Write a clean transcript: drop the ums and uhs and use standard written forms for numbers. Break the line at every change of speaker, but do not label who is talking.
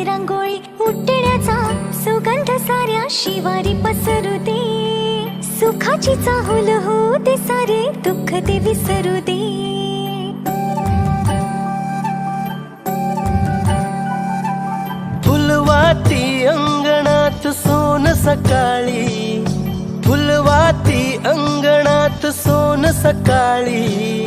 रांगोळी उठण्याचा सुगंध साऱ्या शिवारी पसरू दे. सुखाची चाहुल होऊ दे, सारे दुःख ते विसरू दे.
फुलवाती अंगणात सोन सकाळी, फुलवाती अंगणात सोन सकाळी.